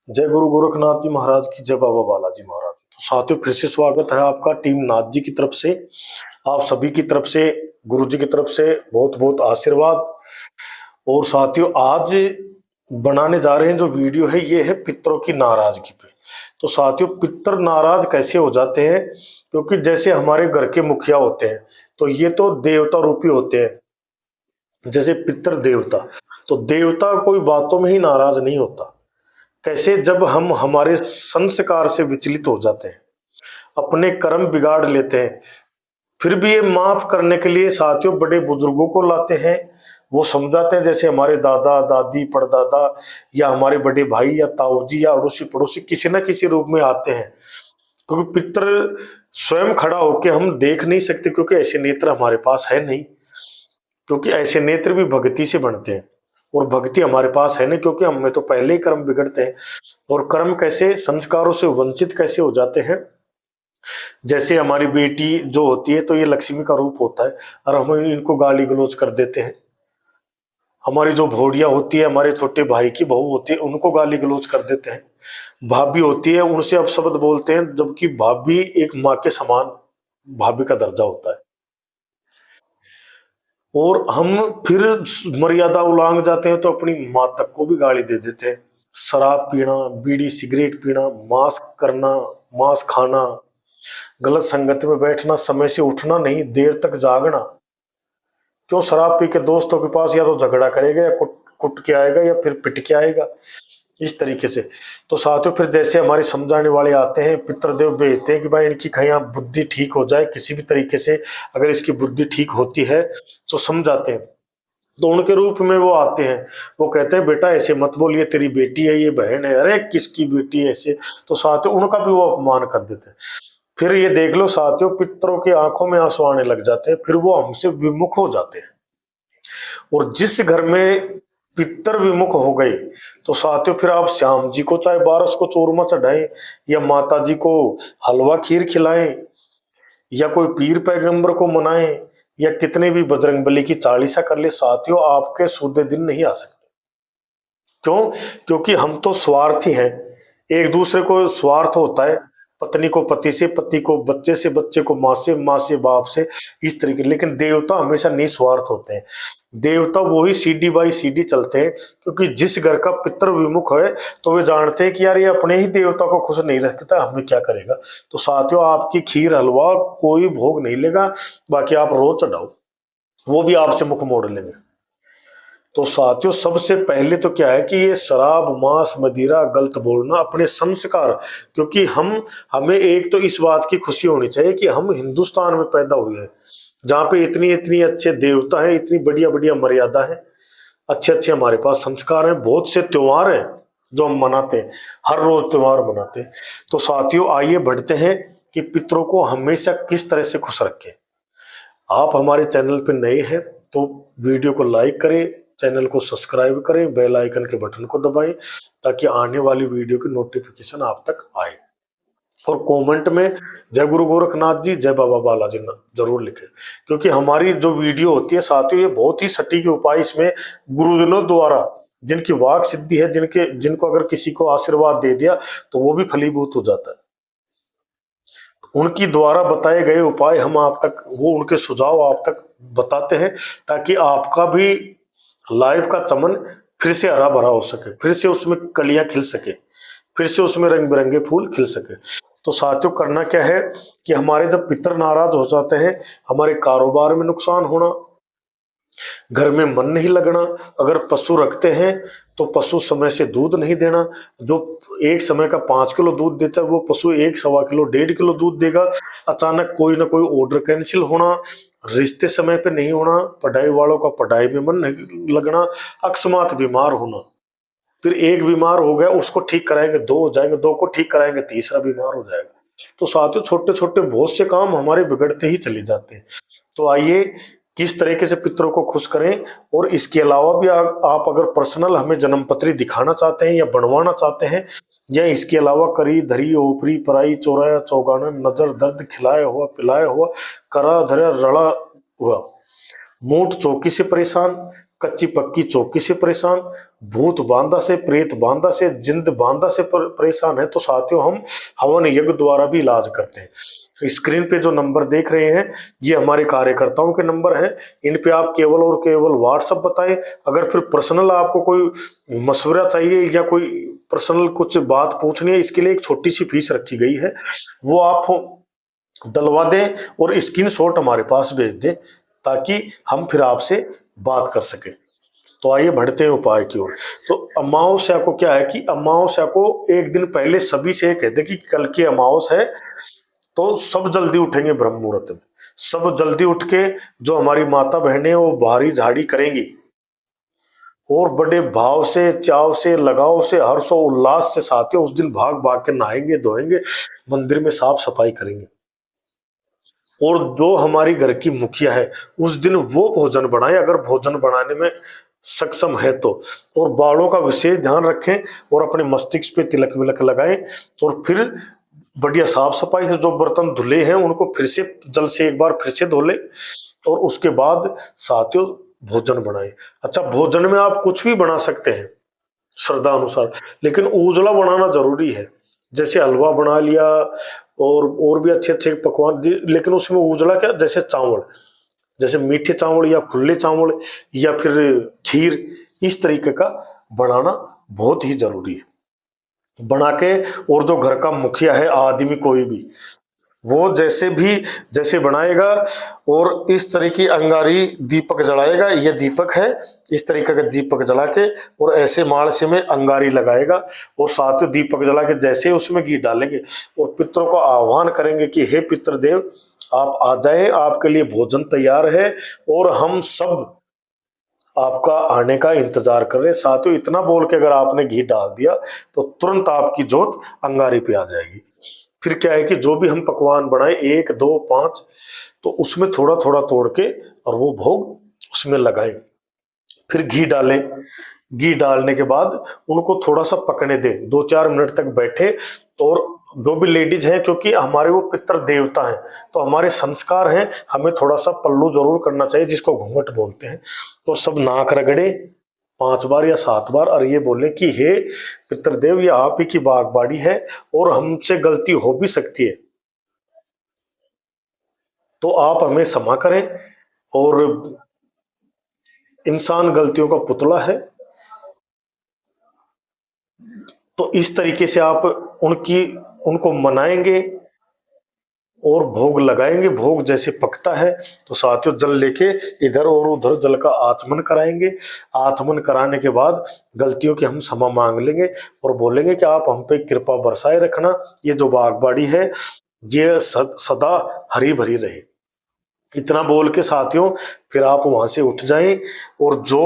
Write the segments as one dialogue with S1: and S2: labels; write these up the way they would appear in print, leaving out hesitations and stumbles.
S1: जय गुरु गोरखनाथ जी महाराज की, जय बाबा बालाजी महाराज की। तो साथियों, फिर से स्वागत है आपका टीम नाथ जी की तरफ से, आप सभी की तरफ से, गुरु जी की तरफ से बहुत बहुत आशीर्वाद। और साथियों, आज बनाने जा रहे हैं जो वीडियो है, ये है पितरों की नाराजगी पे। तो साथियों, पितर नाराज कैसे हो जाते हैं? क्योंकि जैसे हमारे घर के मुखिया होते हैं, तो ये तो देवता रूपी होते हैं, जैसे पितर देवता। तो देवता कोई बातों में ही नाराज नहीं होता। कैसे? जब हम हमारे संस्कार से विचलित हो जाते हैं, अपने कर्म बिगाड़ लेते हैं, फिर भी ये माफ करने के लिए साथियों बड़े बुजुर्गों को लाते हैं। वो समझाते हैं, जैसे हमारे दादा दादी परदादा या हमारे बड़े भाई या ताऊ जी या अड़ोसी पड़ोसी किसी न किसी रूप में आते हैं। क्योंकि पितर स्वयं खड़ा होकर हम देख नहीं सकते, क्योंकि ऐसे नेत्र हमारे पास है नहीं। क्योंकि ऐसे नेत्र भी भक्ति से बनते हैं, और भक्ति हमारे पास है नहीं, क्योंकि हमें तो पहले ही कर्म बिगड़ते हैं। और कर्म कैसे? संस्कारों से वंचित कैसे हो जाते हैं? जैसे हमारी बेटी जो होती है, तो ये लक्ष्मी का रूप होता है, और हम इनको गाली गलौज कर देते हैं। हमारी जो भौड़िया होती है, हमारे छोटे भाई की बहू होती है, उनको गाली गलौज कर देते हैं। भाभी होती है, उनसे अपशब्द बोलते हैं, जबकि भाभी एक माँ के समान भाभी का दर्जा होता है। और हम फिर मर्यादा उल्लंघ जाते हैं, तो अपनी माँ तक को भी गाली दे देते हैं। शराब पीना, बीड़ी सिगरेट पीना, मांस करना, मांस खाना, गलत संगत में बैठना, समय से उठना नहीं, देर तक जागना। क्यों? शराब पी के दोस्तों के पास या तो झगड़ा करेगा, या कुट कुट के आएगा, या फिर पिट के आएगा, इस तरीके से। तो साथियों, फिर जैसे हमारे समझाने वाले आते हैं, पितृदेव भेजते हैं कि भाई इनकी कहीं बुद्धि ठीक हो जाए किसी भी तरीके से। अगर इसकी बुद्धि ठीक होती है तो समझाते हैं। तो उनके रूप में वो आते हैं, वो कहते हैं बेटा ऐसे मत बोल, ये तेरी बेटी है, ये बहन है, अरे किसकी बेटी है ऐसे। तो साथियों, उनका भी वो अपमान कर देते हैं। फिर ये देख लो साथियों, पितरों की आंखों में आंसू आने लग जाते हैं, फिर वो हमसे विमुख हो जाते हैं। और जिस घर में पितर विमुख हो गए, तो साथियों फिर आप श्याम जी को चाहे 12 को चूरमा चढ़ाएं, या माता जी को हलवा खीर खिलाएं, या कोई पीर पैगंबर को मनाएं, या कितने भी बजरंगबली की चालीसा कर ले, साथियों आपके शुद्ध दिन नहीं आ सकते। क्यों? क्योंकि हम तो स्वार्थी हैं। एक दूसरे को स्वार्थ होता है, पत्नी को पति से, पति को बच्चे से, बच्चे को माँ से, माँ से बाप से, इस तरीके। लेकिन देवता हमेशा निस्वार्थ होते हैं। देवता वो ही सीडी बाई सीडी चलते हैं, क्योंकि जिस घर का पितृ विमुख है, तो वे जानते हैं कि यार ये अपने ही देवता को खुश नहीं रखता, हमें क्या करेगा। तो साथियों, आपकी खीर हलवा कोई भोग नहीं लेगा, बाकी आप रोज चढ़ाओ, वो भी आपसे मुख मोड़ लेंगे। तो साथियों, सबसे पहले तो क्या है कि ये शराब मांस मदिरा गलत बोलना अपने संस्कार। क्योंकि हमें एक तो इस बात की खुशी होनी चाहिए कि हम हिंदुस्तान में पैदा हुए हैं, जहाँ पे इतनी इतनी अच्छे देवता हैं, इतनी बढ़िया बढ़िया मर्यादा है, अच्छे अच्छे हमारे पास संस्कार हैं, बहुत से त्योहार हैं जो हम मनाते हैं, हर रोज त्योहार मनाते हैं। तो साथियों, आइए बढ़ते हैं कि पितरों को हमेशा किस तरह से खुश रखें। आप हमारे चैनल पर नए हैं तो वीडियो को लाइक करें, चैनल को सब्सक्राइब करें, बेल आइकन के बटन को दबाएं, ताकि आने वाली वीडियो की नोटिफिकेशन आप तक आए। और कमेंट में जय गुरु गोरखनाथ जी, जय बाबा बालाजी जरूर लिखें। क्योंकि हमारी जो वीडियो होती है साथियों, ये बहुत ही सटीक उपाय इसमें गुरुजनों द्वारा, जिनकी वाक सिद्धि है, जिनको अगर किसी को आशीर्वाद दे दिया तो वो भी फलीभूत हो जाता है। उनकी द्वारा बताए गए उपाय हम आप तक, वो उनके सुझाव आप तक बताते हैं, ताकि आपका भी लाइफ का चमन फिर से हरा भरा हो सके, फिर से उसमें कलियां खिल सके, फिर से उसमें रंग बिरंगे फूल खिल सके। तो साथियों, करना क्या है कि हमारे जब पितर नाराज हो जाते हैं, हमारे कारोबार में नुकसान होना, घर में मन नहीं लगना, अगर पशु रखते हैं तो पशु समय से दूध नहीं देना। जो एक समय का 5 किलो दूध देता है, वो पशु 1 सवा किलो 1.5 किलो दूध देगा। अचानक कोई ना कोई ऑर्डर कैंसिल होना, रिश्ते समय पे नहीं होना, पढ़ाई वालों का पढ़ाई में मन नहीं लगना, अकस्मात बीमार होना। फिर एक बीमार हो गया, उसको ठीक कराएंगे 2 हो जाएंगे, 2 को ठीक कराएंगे तीसरा बीमार हो जाएगा। तो साथियों, छोटे छोटे बहुत से काम हमारे बिगड़ते ही चले जाते हैं। तो आइए किस तरीके से पितरों को खुश करें। और इसके अलावा भी आप अगर पर्सनल हमें जन्मपत्री दिखाना चाहते हैं या बनवाना चाहते हैं, या इसके अलावा करी धरी ओपरी पराई चौराया चौगाना, नजर दर्द खिलाया हुआ पिलाया हुआ, करा धरा रड़ा हुआ, मूठ चौकी से परेशान, कच्ची पक्की चौकी से परेशान, भूत बांदा से, प्रेत बांदा से, जिंद बांदा से परेशान है तो साथियों हम हवन यज्ञ द्वारा भी इलाज करते हैं। तो स्क्रीन पे जो नंबर देख रहे हैं ये हमारे कार्यकर्ताओं के नंबर हैं। इन पे आप केवल और केवल व्हाट्सएप बताएं। अगर फिर पर्सनल आपको कोई मशवरा चाहिए या कोई पर्सनल कुछ बात पूछनी है, इसके लिए एक छोटी सी फीस रखी गई है, वो आप डलवा दें और स्क्रीनशॉट हमारे पास भेज दें ताकि हम फिर आपसे बात कर सके। तो आइए बढ़ते हैं उपाय की ओर। तो अमावस्या को क्या है कि अमावस्या को एक दिन पहले सभी से कहते हैं कि कल की अमावस है, तो सब जल्दी उठेंगे ब्रह्म मुहूर्त में। सब जल्दी उठ के जो हमारी माता बहनें वो भारी झाड़ी करेंगी और बड़े भाव से, चाव से, लगाव से, हर्ष और उल्लास से साथियों उस दिन भाग भाग के नहाएंगे, धोएंगे, मंदिर में साफ सफाई करेंगे। और जो हमारी घर की मुखिया है उस दिन वो भोजन बनाए, अगर भोजन बनाने में सक्षम है तो। और बालों का विशेष ध्यान रखें और अपने मस्तिष्क पे तिलक विलक लगाएं और फिर बढ़िया साफ सफाई से जो बर्तन धुले हैं उनको फिर से जल से एक बार फिर से धो ले और उसके बाद साथियों भोजन बनाएं। अच्छा, भोजन में आप कुछ भी बना सकते हैं श्रद्धा अनुसार, लेकिन उजला बनाना जरूरी है। जैसे हलवा बना लिया और भी अच्छे अच्छे पकवान, लेकिन उसमें उजला क्या, जैसे चावल, जैसे मीठे चावल या खुले चावल या फिर खीर, इस तरीके का बनाना बहुत ही जरूरी है। बना के और जो घर का मुखिया है आदमी कोई भी वो जैसे बनाएगा और इस तरह की अंगारी दीपक जलाएगा, ये दीपक है, इस तरीके का दीपक जला के और ऐसे माल से में अंगारी लगाएगा और साथ ही दीपक जला के जैसे उसमें घी डालेंगे और पितरों को आह्वान करेंगे कि हे पितृदेव आप आ जाएं, आपके लिए भोजन तैयार है और हम सब आपका आने का इंतजार कर रहे हैं। साथियों इतना बोल के अगर आपने घी डाल दिया तो तुरंत आपकी जोत अंगारी पे आ जाएगी। फिर क्या है कि जो भी हम पकवान बनाए 1, 2, 5 तो उसमें थोड़ा थोड़ा तोड़ के और वो भोग उसमें लगाएं। फिर घी डालें, घी डालने के बाद उनको थोड़ा सा पकने दें, 2-4 मिनट तक बैठे। और जो भी लेडीज हैं, क्योंकि हमारे वो पितर देवता हैं तो हमारे संस्कार हैं, हमें थोड़ा सा पल्लू जरूर करना चाहिए जिसको घूंघट बोलते हैं। तो सब नाक रगड़े 5 बार या 7 बार और ये बोले कि हे पितृदेव ये आप ही की बागबाड़ी है और हमसे गलती हो भी सकती है तो आप हमें क्षमा करें। और इंसान गलतियों का पुतला है, तो इस तरीके से आप उनको मनाएंगे और भोग लगाएंगे। भोग जैसे पकता है तो साथियों जल लेके इधर और उधर जल का आचमन कराएंगे। आचमन कराने के बाद गलतियों की हम क्षमा मांग लेंगे और बोलेंगे कि आप हम पे कृपा बरसाए रखना, ये जो बागबाड़ी है ये सदा हरी भरी रहे। इतना बोल के साथियों फिर आप वहां से उठ जाएं और जो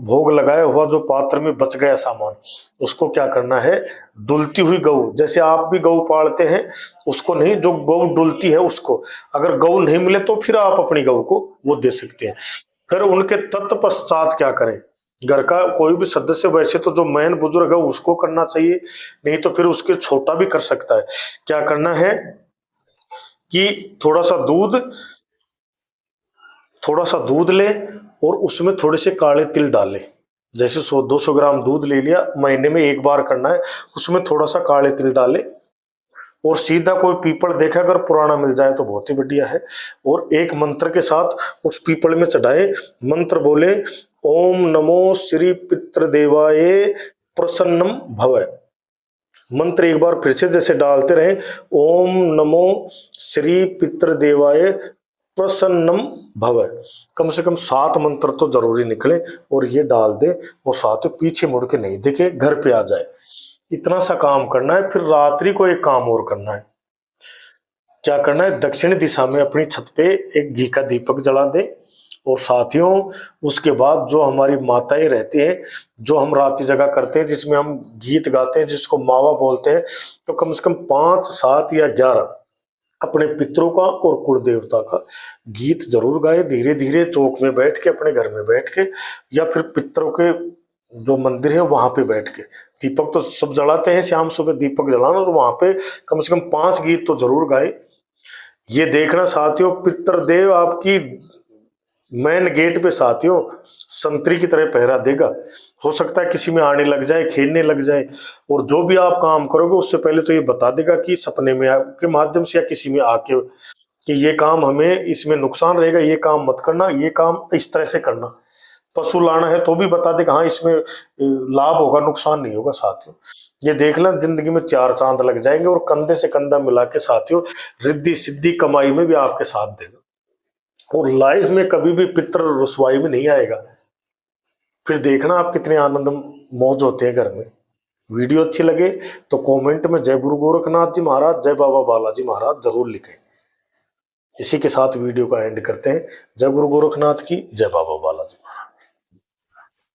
S1: भोग लगाया हुआ जो पात्र में बच गया सामान उसको क्या करना है, डुलती हुई गऊ, जैसे आप भी गऊ पालते हैं उसको नहीं, जो गऊ डुलती है उसको, अगर गऊ नहीं मिले तो फिर आप अपनी गऊ को वो दे सकते हैं। फिर उनके तत्पश्चात क्या करें, घर का कोई भी सदस्य, वैसे तो जो मैन बुजुर्ग है उसको करना चाहिए, नहीं तो फिर उसके छोटा भी कर सकता है। क्या करना है कि थोड़ा सा दूध ले और उसमें थोड़े से काले तिल डालें। जैसे 100-200 ग्राम दूध ले लिया, महीने में एक बार करना है, उसमें थोड़ा सा काले तिल डालें और सीधा कोई पीपल देखा अगर पुराना मिल जाए तो बहुत ही बढ़िया है और एक मंत्र के साथ उस पीपल में चढ़ाए। मंत्र बोले ओम नमो श्री पितृदेवाय प्रसन्नम भव। मंत्र एक बार फिर से जैसे डालते रहे, ओम नमो श्री पितृदेवाय प्रसन्नम भव। कम से कम 7 मंत्र तो जरूरी निकले और ये डाल दे और साथ पीछे मुड़ के नहीं देखे, घर पे आ जाए। इतना सा काम करना है। फिर रात्रि को एक काम और करना है। क्या करना है, दक्षिण दिशा में अपनी छत पे एक घी का दीपक जला दे और साथियों उसके बाद जो हमारी माताएं रहती हैं, जो हम रात्रि जगह करते हैं जिसमें हम गीत गाते हैं जिसको मावा बोलते हैं, तो कम से कम 5, 7 या 11 अपने पितरों का और कुल देवता का गीत जरूर गाए। धीरे धीरे चौक में बैठ के, अपने घर में बैठ के या फिर पितरों के जो मंदिर है वहां पे बैठ के, दीपक तो सब जलाते हैं, शाम सुबह दीपक जलाना, तो वहां पे कम से कम 5 गीत तो जरूर गाए। ये देखना साथियों पितृदेव आपकी मेन गेट पे साथियों संतरी की तरह पहरा देगा। हो सकता है किसी में आने लग जाए, खेलने लग जाए, और जो भी आप काम करोगे उससे पहले तो ये बता देगा कि सपने में के माध्यम से या किसी में आके कि ये काम हमें इसमें नुकसान रहेगा, ये काम मत करना, ये काम इस तरह से करना। पशु लाना है तो भी बता देगा, हाँ इसमें लाभ होगा, नुकसान नहीं होगा। साथियों ये देख लें, जिंदगी में 4 चांद लग जाएंगे और कंधे से कंधा मिला के साथियों रिद्धि सिद्धि कमाई में भी आपके साथ देगा, और लाइफ में कभी भी पितर रुसवाई में नहीं आएगा। फिर देखना आप कितने आनंद मौज होते हैं घर में। वीडियो अच्छी लगे तो कमेंट में जय गुरु गोरखनाथ जी महाराज, जय बाबा बालाजी महाराज जरूर लिखें। इसी के साथ वीडियो का एंड करते हैं। जय गुरु गोरखनाथ की, जय बाबा बालाजी।